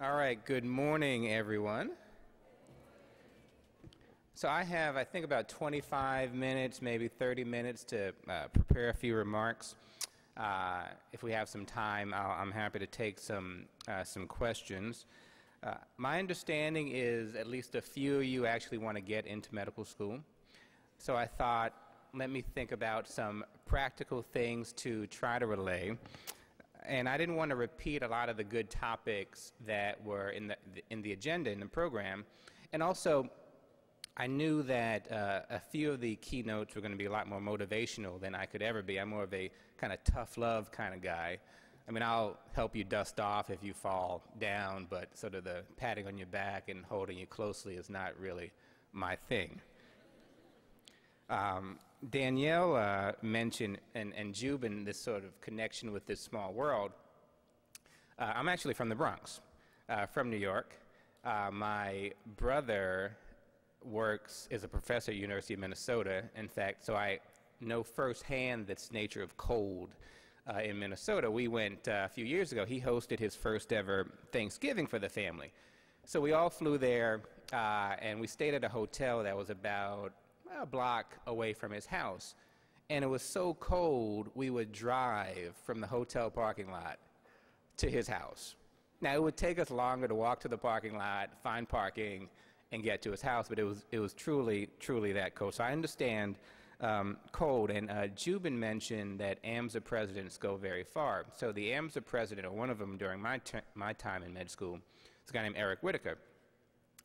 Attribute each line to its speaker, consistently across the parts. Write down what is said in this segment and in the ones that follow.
Speaker 1: All right, good morning, everyone. So I have, I think, about 25 minutes, maybe 30 minutes to prepare a few remarks. If we have some time, I'm happy to take some questions. My understanding is at least a few of you actually want to get into medical school. So I thought, let me think about some practical things to try to relay. And I didn't want to repeat a lot of the good topics that were in the agenda, in the program. And also, I knew that a few of the keynotes were going to be a lot more motivational than I could ever be. I'm more of a kind of tough love kind of guy. I mean, I'll help you dust off if you fall down, but sort of the patting on your back and holding you closely is not really my thing. Danielle mentioned, and Jubin, this sort of connection with this small world. I'm actually from the Bronx, from New York. My brother is a professor at University of Minnesota, in fact, so I know firsthand this nature of cold in Minnesota. We went a few years ago. He hosted his first ever Thanksgiving for the family. So we all flew there, and we stayed at a hotel that was about a block away from his house. And it was so cold, we would drive from the hotel parking lot to his house. Now, it would take us longer to walk to the parking lot, find parking, and get to his house, but it was truly that cold. So I understand cold. And Jubin mentioned that AMSA presidents go very far. So the AMSA president, or one of them during my time in med school, is a guy named Eric Whitaker.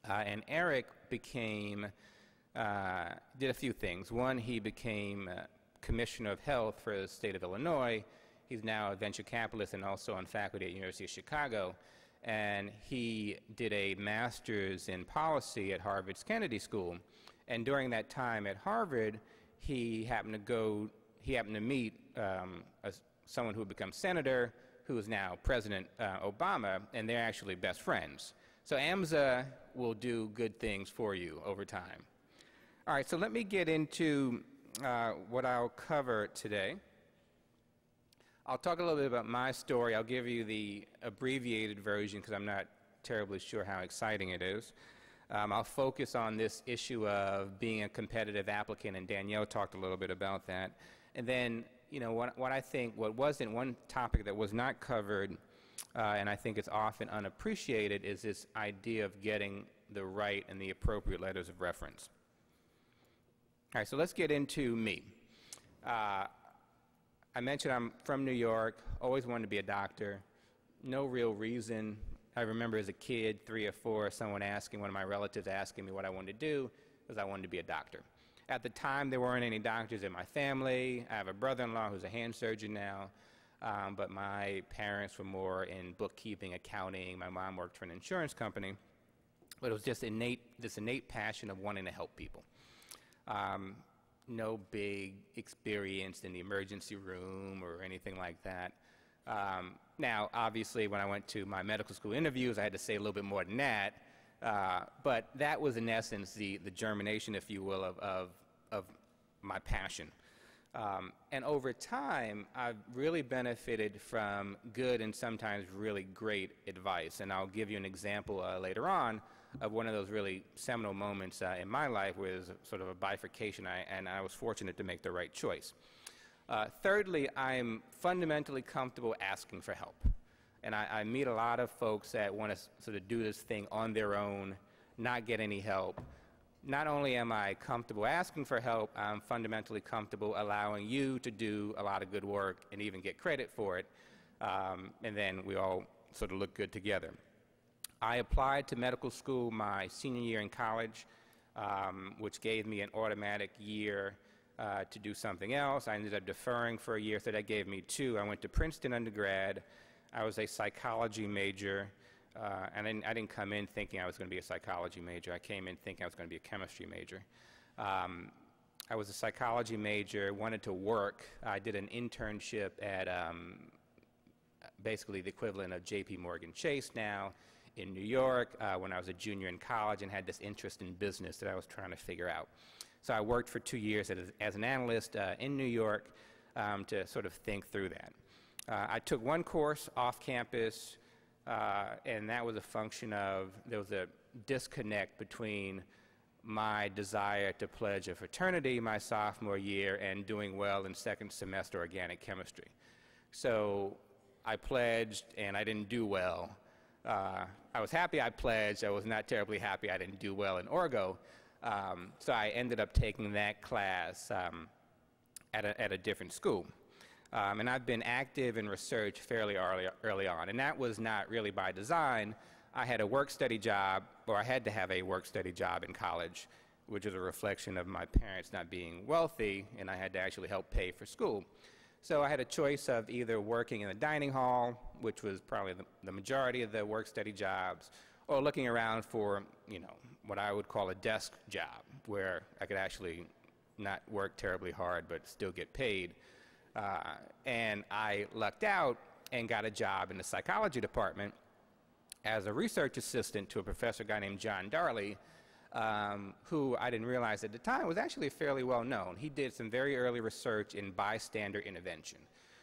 Speaker 1: And Eric did a few things. One, he became Commissioner of Health for the state of Illinois. He's now a venture capitalist and also on faculty at University of Chicago. And he did a master's in policy at Harvard's Kennedy School. And during that time at Harvard, he happened to meet someone who had become senator, who is now President Obama, and they're actually best friends. So AMSA will do good things for you over time. All right, so let me get into what I'll cover today. I'll talk a little bit about my story. I'll give you the abbreviated version because I'm not terribly sure how exciting it is. I'll focus on this issue of being a competitive applicant, and Danielle talked a little bit about that. And then, you know, what I think, one topic that was not covered, and I think it's often unappreciated, is this idea of getting the right and the appropriate letters of reference. All right, so let's get into me. I mentioned I'm from New York, always wanted to be a doctor. No real reason. I remember as a kid, 3 or 4, one of my relatives asking me what I wanted to do, because I wanted to be a doctor. At the time, there weren't any doctors in my family. I have a brother-in-law who's a hand surgeon now, but my parents were more in bookkeeping, accounting. My mom worked for an insurance company. But it was just this innate passion of wanting to help people. No big experience in the emergency room or anything like that. Now, obviously, when I went to my medical school interviews, I had to say a little bit more than that. But that was, in essence, the germination, if you will, of my passion. And over time, I've really benefited from good and sometimes really great advice. And I'll give you an example later on of one of those really seminal moments in my life where there's sort of a bifurcation, and I was fortunate to make the right choice. Thirdly, I'm fundamentally comfortable asking for help. And I meet a lot of folks that want to sort of do this thing on their own, not get any help. Not only am I comfortable asking for help, I'm fundamentally comfortable allowing you to do a lot of good work and even get credit for it, and then we all sort of look good together. I applied to medical school my senior year in college, which gave me an automatic year to do something else. I ended up deferring for a year, so that gave me 2. I went to Princeton undergrad. I was a psychology major. And I didn't come in thinking I was going to be a psychology major. I came in thinking I was going to be a chemistry major. I was a psychology major, wanted to work. I did an internship at basically the equivalent of J.P. Morgan Chase now in New York when I was a junior in college, and had this interest in business that I was trying to figure out. So I worked for 2 years as an analyst in New York to sort of think through that. I took one course off campus, and that was a function of, there was a disconnect between my desire to pledge a fraternity my sophomore year and doing well in second semester organic chemistry. So I pledged and I didn't do well. I was happy I pledged. I was not terribly happy I didn't do well in Orgo. So I ended up taking that class at a different school. And I've been active in research fairly early on, and that was not really by design. I had a work-study job, or I had to have a work-study job in college, which is a reflection of my parents not being wealthy, and I had to actually help pay for school. So I had a choice of either working in the dining hall, which was probably the majority of the work-study jobs, or looking around for, you know, what I would call a desk job, where I could actually not work terribly hard but still get paid. And I lucked out and got a job in the psychology department as a research assistant to a professor guy named John Darley, who I didn't realize at the time was actually fairly well known. He did some very early research in bystander intervention.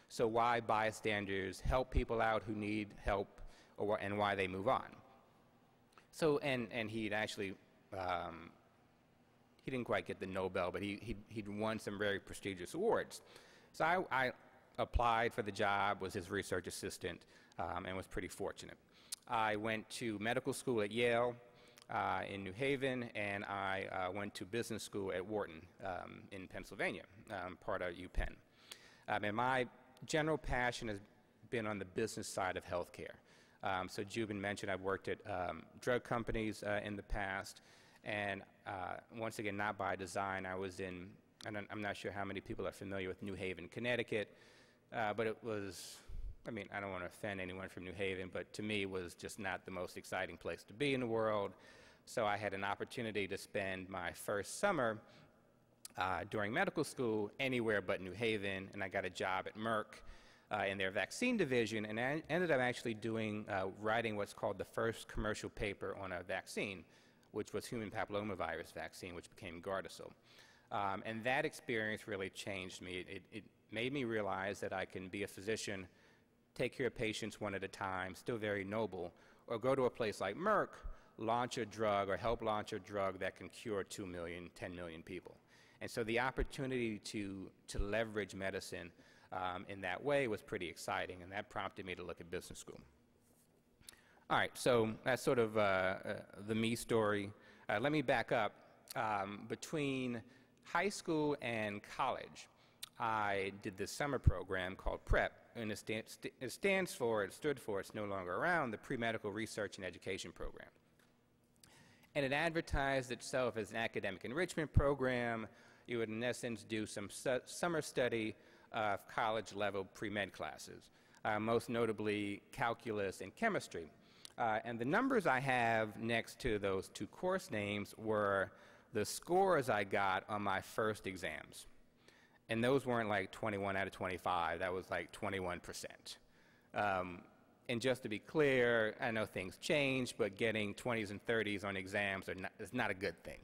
Speaker 1: So why bystanders help people out who need help, and why they move on. So, and he'd actually, he didn't quite get the Nobel, but he'd won some very prestigious awards. So I applied for the job, was his research assistant, and was pretty fortunate. I went to medical school at Yale in New Haven, and I went to business school at Wharton in Pennsylvania, part of UPenn. And my general passion has been on the business side of healthcare. So Jubin mentioned I've worked at drug companies in the past, and once again, not by design, I was in, and I'm not sure how many people are familiar with New Haven, Connecticut, but it was, I mean, I don't want to offend anyone from New Haven, but to me it was just not the most exciting place to be in the world. So I had an opportunity to spend my first summer during medical school anywhere but New Haven, and I got a job at Merck in their vaccine division, and I ended up actually writing what's called the first commercial paper on a vaccine, which was human papillomavirus vaccine, which became Gardasil. And that experience really changed me. It made me realize that I can be a physician, take care of patients one at a time, still very noble, or go to a place like Merck, launch a drug or help launch a drug that can cure 2 million, 10 million people. And so the opportunity to leverage medicine in that way was pretty exciting, and that prompted me to look at business school. All right, so that's sort of the me story. Let me back up. Between high school and college, I did this summer program called PrEP, and it stood for, it's no longer around, the Pre-Medical Research and Education Program. And it advertised itself as an academic enrichment program. You would, in essence, do some summer study of college-level pre-med classes, most notably calculus and chemistry. And the numbers I have next to those two course names were the scores I got on my first exams. And those weren't like 21 out of 25, that was like 21%. And just to be clear, I know things change, but getting 20s and 30s on exams is not a good thing.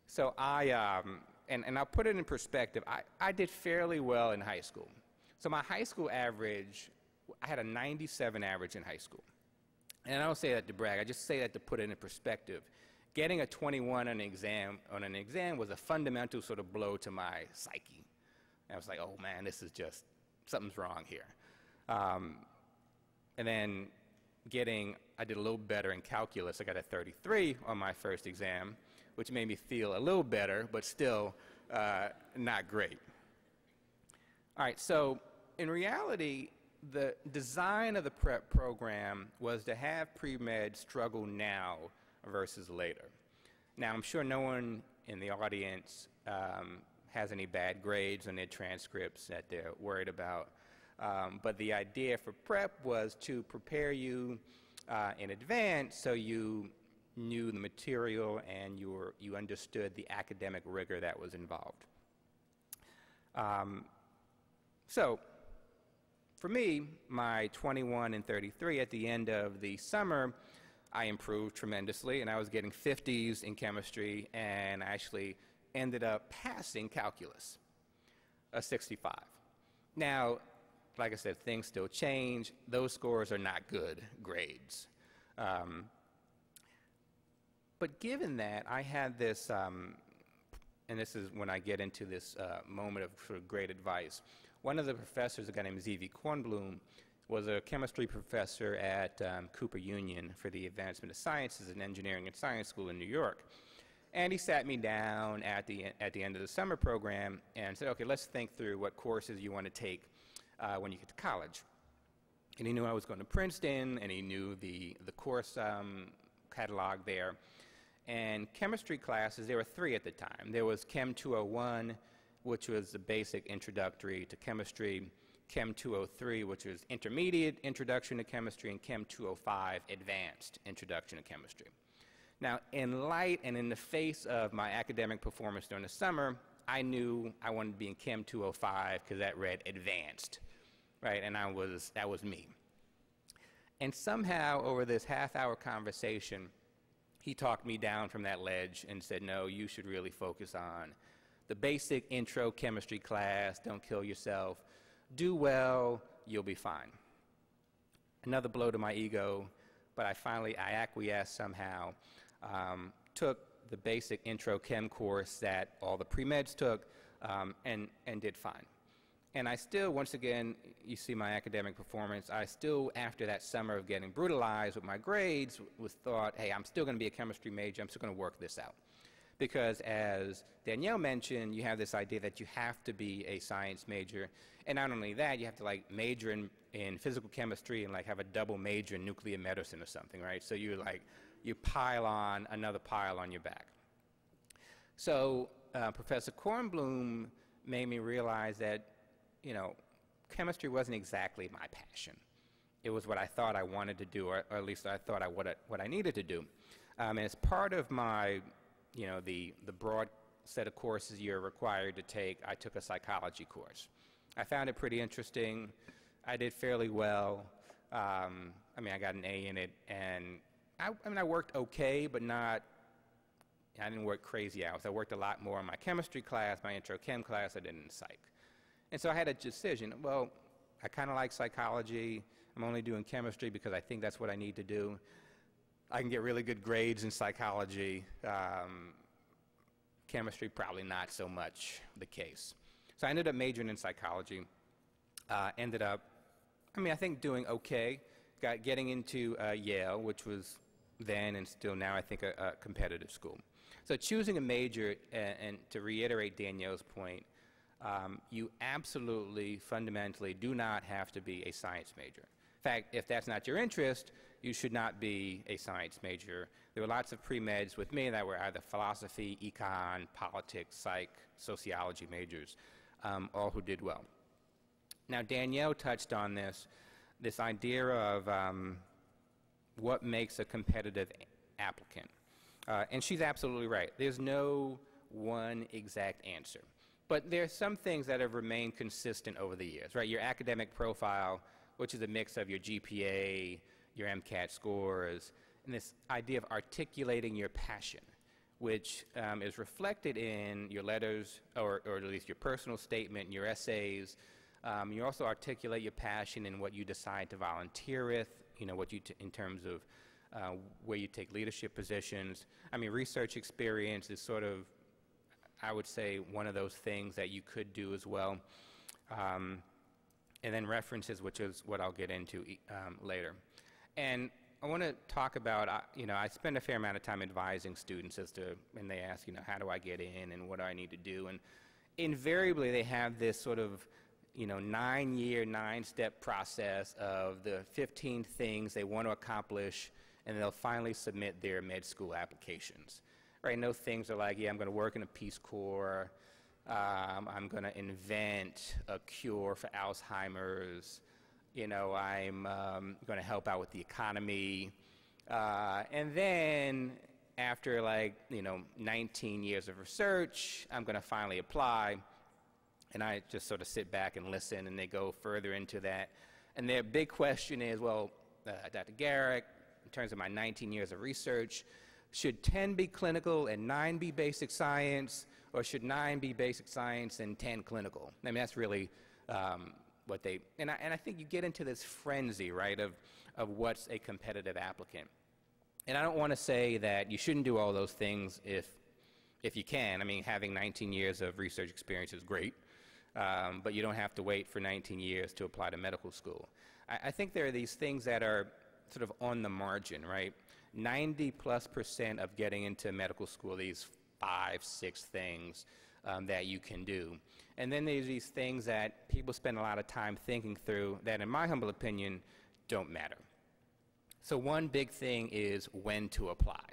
Speaker 1: So and I'll put it in perspective, I did fairly well in high school. So my high school average, I had a 97 average in high school. And I don't say that to brag, I just say that to put it in perspective. Getting a 21 on an exam was a fundamental sort of blow to my psyche. And I was like, oh man, this is just, something's wrong here. And then I did a little better in calculus. I got a 33 on my first exam, which made me feel a little better, but still not great. All right, so in reality, the design of the PrEP program was to have pre-med struggle now versus later. Now, I'm sure no one in the audience has any bad grades on their transcripts that they're worried about. But the idea for PrEP was to prepare you in advance so you knew the material and you understood the academic rigor that was involved. So for me, my 21 and 33 at the end of the summer, I improved tremendously, and I was getting 50s in chemistry, and I actually ended up passing calculus, a 65. Now, like I said, things still change. Those scores are not good grades. But given that, I had this, and this is when I get into this moment of sort of great advice. One of the professors, a guy named Z.V. Kornblum, was a chemistry professor at Cooper Union for the Advancement of Sciences and Engineering and Science School in New York. And he sat me down at the end of the summer program and said, okay, let's think through what courses you want to take when you get to college. And he knew I was going to Princeton, and he knew the course catalog there. And chemistry classes, there were 3 at the time. There was Chem 201, which was the basic introductory to chemistry, Chem 203, which was intermediate introduction to chemistry, and Chem 205, advanced introduction to chemistry. Now, in light and in the face of my academic performance during the summer, I knew I wanted to be in Chem 205 because that read advanced, right? And that was me. And somehow, over this half-hour conversation, he talked me down from that ledge and said, no, you should really focus on the basic intro chemistry class, don't kill yourself, do well, you'll be fine. Another blow to my ego, but I acquiesced somehow, took the basic intro chem course that all the pre-meds took, and did fine. And I still, once again, you see my academic performance, I still, after that summer of getting brutalized with my grades, was thought, hey, I'm still going to be a chemistry major, I'm still going to work this out. Because as Danielle mentioned, you have this idea that you have to be a science major, and not only that, you have to like major in physical chemistry and like have a double major in nuclear medicine or something, right? So you pile on another pile on your back. So Professor Kornblum made me realize that, you know, chemistry wasn't exactly my passion. It was what I thought I wanted to do, or at least I thought what I needed to do. And as part of my, you know, the broad set of courses you're required to take, I took a psychology course. I found it pretty interesting. I did fairly well. I mean, I got an A in it, and I worked okay, but I didn't work crazy hours. I worked a lot more in my chemistry class, my intro chem class, I did in psych. And so I had a decision. Well, I kind of like psychology. I'm only doing chemistry because I think that's what I need to do. I can get really good grades in psychology. Chemistry, probably not so much the case. So I ended up majoring in psychology. Ended up, I think doing okay. Getting into Yale, which was then and still now, I think, a competitive school. So choosing a major, and to reiterate Danielle's point, you absolutely, fundamentally do not have to be a science major. In fact, if that's not your interest, you should not be a science major. There were lots of pre-meds with me that were either philosophy, econ, politics, psych, sociology majors, all who did well. Now, Danielle touched on this idea of what makes a competitive applicant. And she's absolutely right. There's no one exact answer. But there are some things that have remained consistent over the years, right? Your academic profile, which is a mix of your GPA, your MCAT scores, and this idea of articulating your passion, which is reflected in your letters, or at least your personal statement, your essays. You also articulate your passion in what you decide to volunteer with, you know, in terms of where you take leadership positions. I mean, research experience is sort of, I would say, one of those things that you could do as well. And then references, which is what I'll get into later. And I want to talk about, you know, I spend a fair amount of time advising students when they ask, you know, how do I get in and what do I need to do? And invariably they have this sort of, you know, 9-year, 9-step process of the 15 things they want to accomplish, and they'll finally submit their med school applications. Right, and those things are like, yeah, I'm going to work in a Peace Corps, I'm going to invent a cure for Alzheimer's, you know, I'm going to help out with the economy, and then after, like, you know, 19 years of research, I'm going to finally apply. And I just sort of sit back and listen, and they go further into that. And their big question is, well, Dr. Garrick, in terms of my 19 years of research, should 10 be clinical and 9 be basic science, or should 9 be basic science and 10 clinical? I mean, that's really what they, and I think you get into this frenzy, right, of what's a competitive applicant. And I don't want to say that you shouldn't do all those things if you can. I mean, having 19 years of research experience is great, but you don't have to wait for 19 years to apply to medical school. I think there are these things that are sort of on the margin, right? 90+% of getting into medical school, these 5, 6 things that you can do. And then there's these things that people spend a lot of time thinking through that, in my humble opinion, don't matter. So one big thing is when to apply.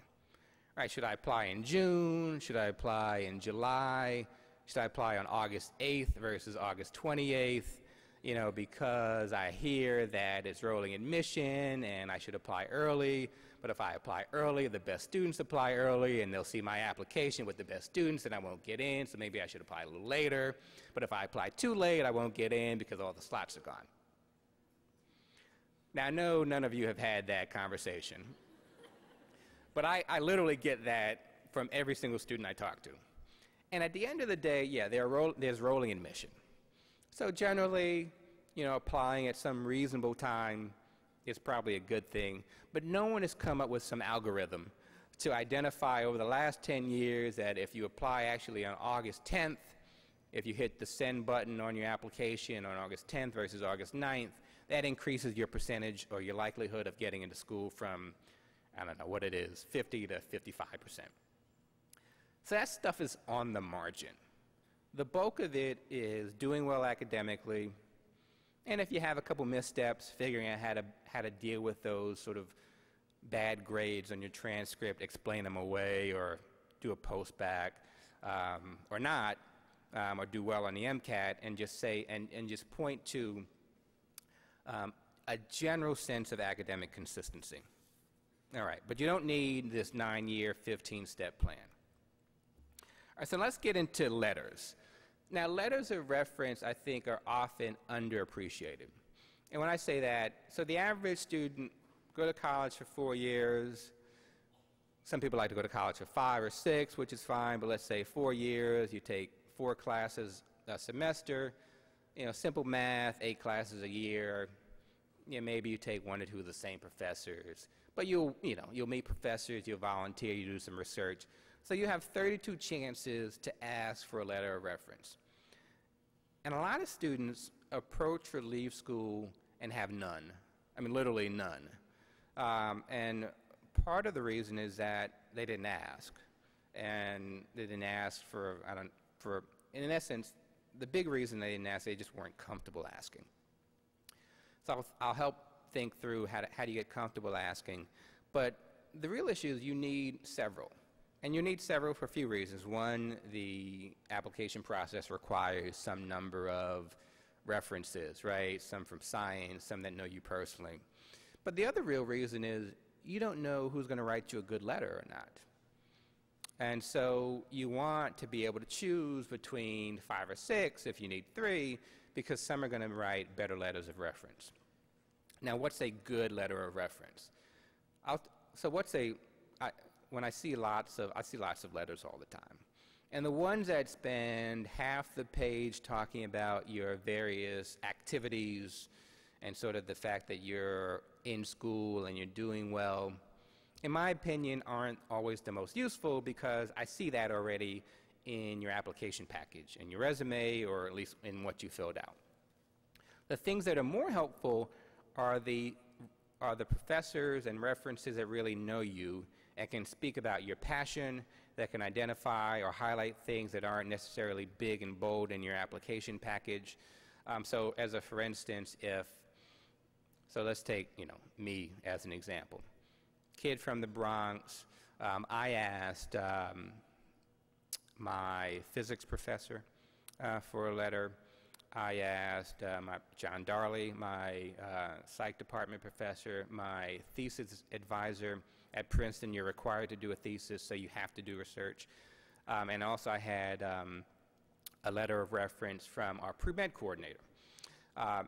Speaker 1: Right, should I apply in June? Should I apply in July? Should I apply on August 8th versus August 28th? You know, because I hear that it's rolling admission and I should apply early. But if I apply early, the best students apply early, and they'll see my application with the best students, and I won't get in, so maybe I should apply a little later. But if I apply too late, I won't get in because all the slots are gone. Now, I know none of you have had that conversation, but I literally get that from every single student I talk to. And at the end of the day, yeah, there's rolling admission. So generally, you know, applying at some reasonable time is probably a good thing, but no one has come up with some algorithm to identify over the last 10 years that if you apply actually on August 10th, if you hit the send button on your application on August 10th versus August 9th, that increases your percentage or your likelihood of getting into school from, I don't know what it is, 50 to 55%. So that stuff is on the margin. The bulk of it is doing well academically, and if you have a couple missteps, figuring out how to deal with those sort of bad grades on your transcript, explain them away, or do a post-bac, or not, or do well on the MCAT, and just say, and just point to a general sense of academic consistency. All right, but you don't need this 9-year, 15-step plan. All right, so let's get into letters. Now, letters of reference, I think, are often underappreciated. And when I say that, so the average student go to college for 4 years. Some people like to go to college for 5 or 6, which is fine, but let's say 4 years. You take 4 classes a semester, you know, simple math, 8 classes a year. You know, maybe you take 1 or 2 of the same professors. But you'll meet professors, you'll volunteer, you do some research. So you have 32 chances to ask for a letter of reference. And a lot of students approach or leave school and have none. I mean, literally none. And part of the reason is that they didn't ask. And they didn't ask in essence, the big reason they didn't ask, they just weren't comfortable asking. So I'll help think through how do you get comfortable asking. But the real issue is you need several. And you need several for a few reasons. One, the application process requires some number of references, right? Some from science, some that know you personally. But the other real reason is you don't know who's going to write you a good letter or not. And so you want to be able to choose between 5 or 6 if you need 3, because some are going to write better letters of reference. Now, what's a good letter of reference? When I see lots of letters all the time. And the ones that spend half the page talking about your various activities and sort of the fact that you're in school and you're doing well, in my opinion, aren't always the most useful, because I see that already in your application package, in your resume, or at least in what you filled out. The things that are more helpful are the professors and references that really know you and can speak about your passion, that can identify or highlight things that aren't necessarily big and bold in your application package. So for instance, so let's take, me as an example. Kid from the Bronx, I asked my physics professor for a letter. I asked John Darley, my psych department professor, my thesis advisor at Princeton. You're required to do a thesis, so you have to do research. And also I had a letter of reference from our pre-med coordinator.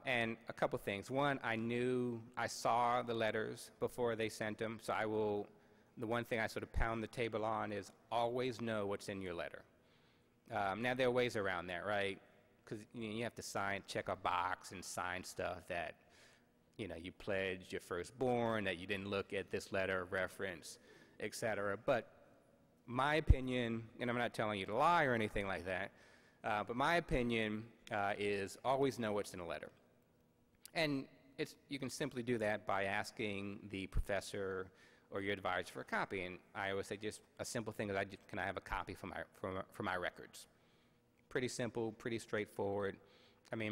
Speaker 1: And a couple things. One, I saw the letters before they sent them, so the one thing I sort of pound the table on is always know what's in your letter. Now, there are ways around that, right? because you have to check a box and sign stuff that, you pledged your firstborn, that you didn't look at this letter of reference, et cetera. But my opinion, and I'm not telling you to lie or anything like that, but my opinion is always know what's in a letter. And you can simply do that by asking the professor or your advisor for a copy. And I always say just a simple thing is, can I have a copy for my records? Pretty simple, pretty straightforward,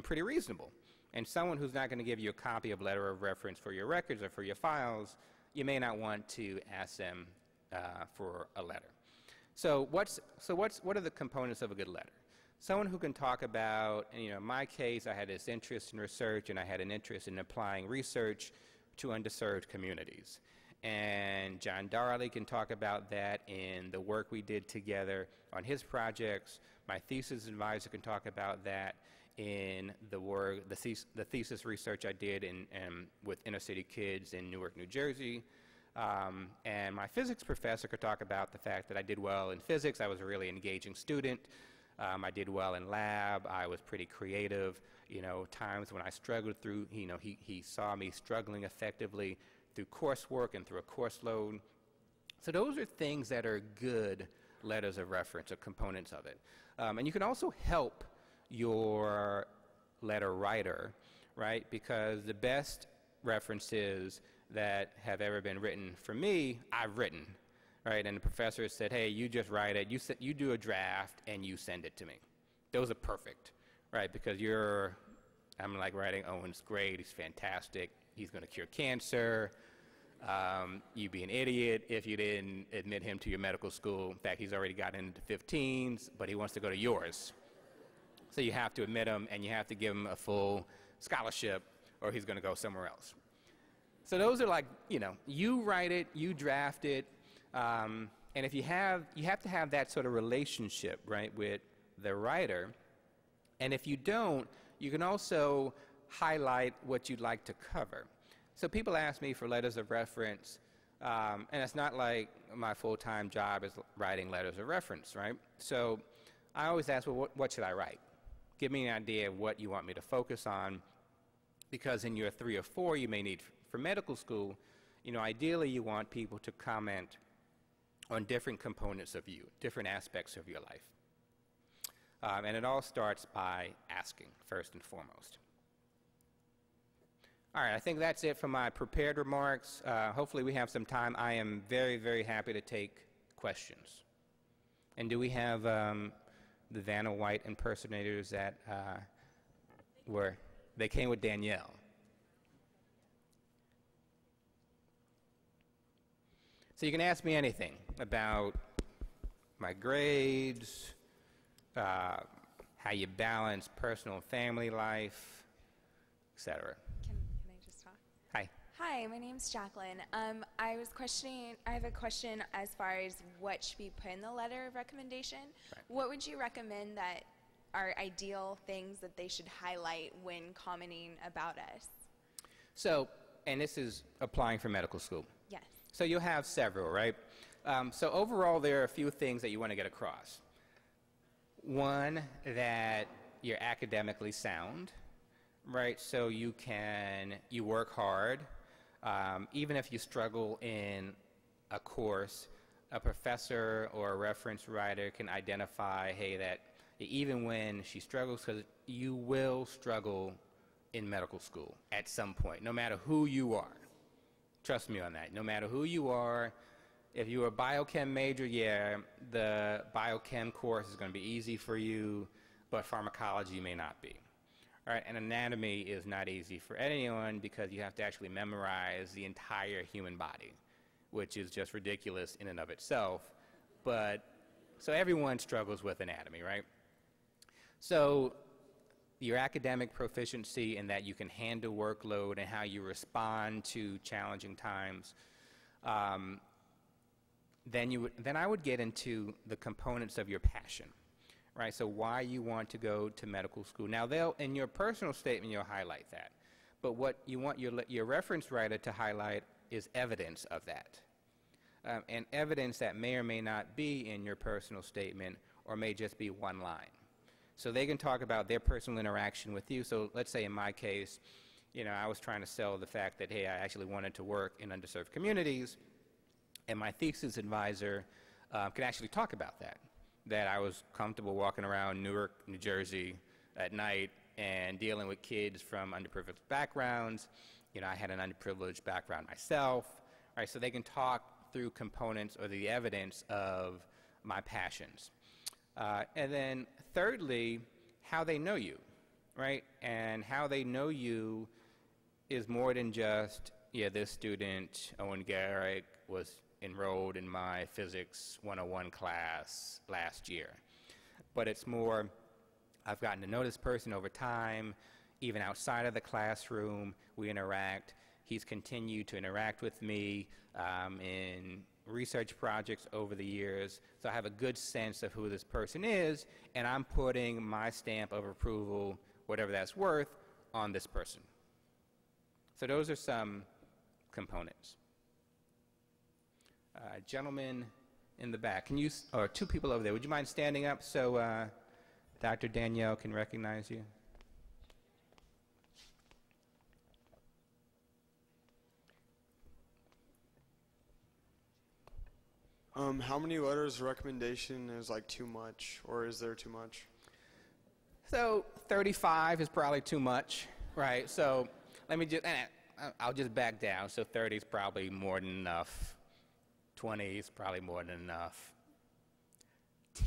Speaker 1: pretty reasonable. And someone who's not going to give you a copy of letter of reference for your records or for your files, you may not want to ask them for a letter. So what are the components of a good letter? Someone who can talk about, in my case, I had this interest in research and I had an interest in applying research to underserved communities. And John Darley can talk about that in the work we did together on his projects. My thesis advisor can talk about that in the work, the thesis research I did with inner city kids in Newark, New Jersey. And my physics professor could talk about the fact that I did well in physics. I was a really engaging student. I did well in lab. I was pretty creative. Times when I struggled through, he saw me struggling effectively through coursework and through a course load. So those are things that are good letters of reference or components of it. And you can also help your letter writer, right? Because the best references that have ever been written for me, I've written, right? And the professor said, hey, you just write it, you do a draft and you send it to me. Those are perfect, right? Because I'm like writing, Owen's great, he's fantastic, he's going to cure cancer. You'd be an idiot if you didn't admit him to your medical school. In fact, he's already gotten into 15s, but he wants to go to yours. So you have to admit him, and you have to give him a full scholarship, or he's going to go somewhere else. So those are like, you write it, you draft it, and if you have to have that sort of relationship, right, with the writer. And if you don't, you can also highlight what you'd like to cover. So people ask me for letters of reference, and it's not like my full-time job is writing letters of reference, right? So I always ask, well, what should I write? Give me an idea of what you want me to focus on, because in your 3 or 4 you may need for medical school, ideally you want people to comment on different components of you, different aspects of your life. And it all starts by asking, first and foremost. All right, I think that's it for my prepared remarks. Hopefully we have some time. I am very, very happy to take questions. And do we have the Vanna White impersonators that they came with Danielle? So you can ask me anything about my grades, how you balance personal and family life, etc.
Speaker 2: Can I just talk?
Speaker 1: Hi.
Speaker 2: Hi, my name's Jacqueline. I have a question as far as what should be put in the letter of recommendation.
Speaker 1: Right.
Speaker 2: What would you recommend that are ideal things that they should highlight when commenting about us?
Speaker 1: So, and this is applying for medical school.
Speaker 2: Yes.
Speaker 1: So you'll have several, right? So overall, there are a few things that you want to get across. One, that you're academically sound, right? So you work hard. Even if you struggle in a course, a professor or a reference writer can identify, hey, that even when she struggles, because you will struggle in medical school at some point, no matter who you are. Trust me on that. No matter who you are, if you're a biochem major, yeah, the biochem course is going to be easy for you, but pharmacology may not be. All right, and anatomy is not easy for anyone because you have to actually memorize the entire human body, which is just ridiculous in and of itself. But so everyone struggles with anatomy, right? So your academic proficiency in that you can handle workload and how you respond to challenging times, then I would get into the components of your passion, right? So why you want to go to medical school. Now, in your personal statement, you'll highlight that. But what you want your reference writer to highlight is evidence of that. And evidence that may or may not be in your personal statement or may just be one line. So they can talk about their personal interaction with you. So let's say in my case, I was trying to sell the fact that, hey, I actually wanted to work in underserved communities, and my thesis advisor could actually talk about that I was comfortable walking around Newark, New Jersey at night and dealing with kids from underprivileged backgrounds. I had an underprivileged background myself, right? So they can talk through components or the evidence of my passions. And then thirdly, how they know you, right? And how they know you is more than just, this student, Owen Garrick, was enrolled in my Physics 101 class last year. But it's more, I've gotten to know this person over time, even outside of the classroom, we interact. He's continued to interact with me in research projects over the years, so I have a good sense of who this person is, and I'm putting my stamp of approval, whatever that's worth, on this person. So those are some components. Gentleman in the back, or two people over there, would you mind standing up so Dr. Danielle can recognize you?
Speaker 3: How many letters of recommendation is like too much, or is there too much?
Speaker 1: So 35 is probably too much, right? So I'll just back down. So 30 is probably more than enough. 20 is probably more than enough.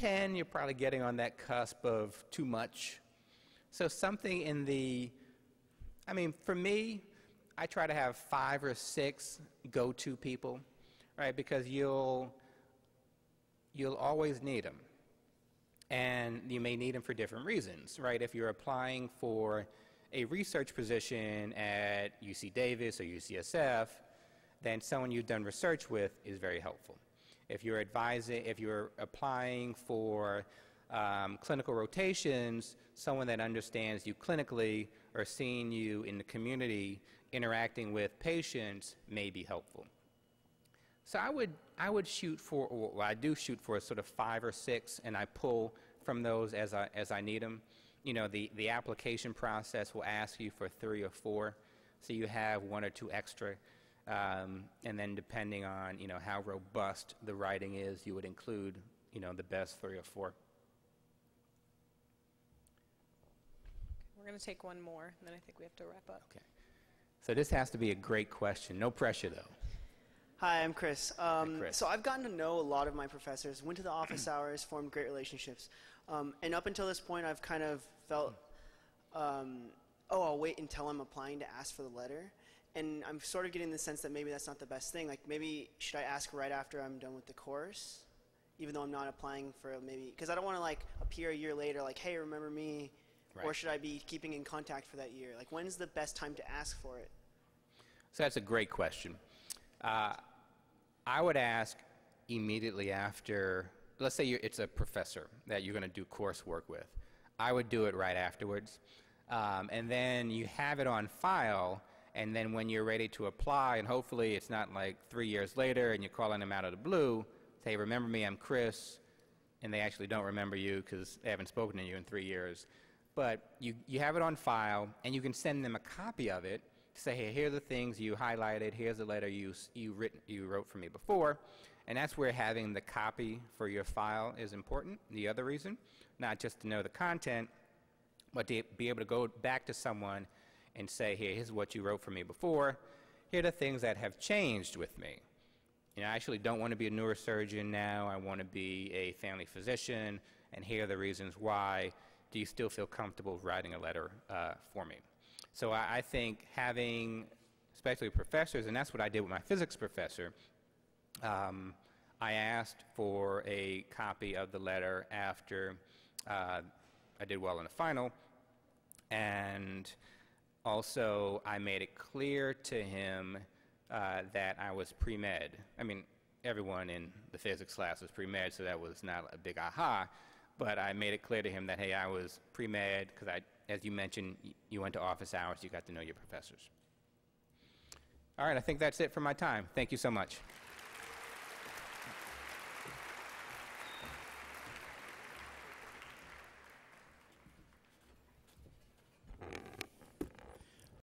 Speaker 1: 10, you're probably getting on that cusp of too much. So something in for me, I try to have 5 or 6 go-to people, right? Because you'll always need them. And you may need them for different reasons, right? If you're applying for a research position at UC Davis or UCSF, then someone you've done research with is very helpful. If you're applying for clinical rotations, someone that understands you clinically or seeing you in the community interacting with patients may be helpful. So I would shoot for, or I do shoot for a sort of 5 or 6, and I pull from those as I need them. The application process will ask you for 3 or 4, so you have 1 or 2 extra. And then depending on, how robust the writing is, you would include, the best 3 or 4.
Speaker 4: We're going to take one more, and then I think we have to wrap up.
Speaker 1: Okay. So this has to be a great question. No pressure, though.
Speaker 5: Hi, I'm Chris.
Speaker 1: Chris.
Speaker 5: So I've gotten to know a lot of my professors, went to the office hours, formed great relationships. And up until this point, I've kind of felt, I'll wait until I'm applying to ask for the letter. And I'm sort of getting the sense that maybe that's not the best thing. Like, maybe should I ask right after I'm done with the course, even though I'm not applying for because I don't want to, appear a year later, hey, remember me? Right. Or should I be keeping in contact for that year? When's the best time to ask for it?
Speaker 1: So that's a great question. I would ask immediately after, let's say it's a professor that you're going to do coursework with. I would do it right afterwards. And then you have it on file, and then when you're ready to apply, and hopefully it's not 3 years later and you're calling them out of the blue, say, remember me, I'm Chris, and they actually don't remember you because they haven't spoken to you in 3 years. But you have it on file, and you can send them a copy of it. Say, hey, here are the things you highlighted, here's the letter you wrote for me before, and that's where having the copy for your file is important. The other reason, not just to know the content, but to be able to go back to someone and say, hey, here's what you wrote for me before, here are the things that have changed with me. I actually don't want to be a neurosurgeon now, I want to be a family physician, and here are the reasons why. Do you still feel comfortable writing a letter for me? So I think having, especially professors, and that's what I did with my physics professor, I asked for a copy of the letter after I did well in the final, and also I made it clear to him that I was pre-med. I mean, everyone in the physics class was pre-med, so that was not a big aha, but I made it clear to him that, hey, I was pre-med because as you mentioned, you went to office hours, you got to know your professors. All right, I think that's it for my time. Thank you so much.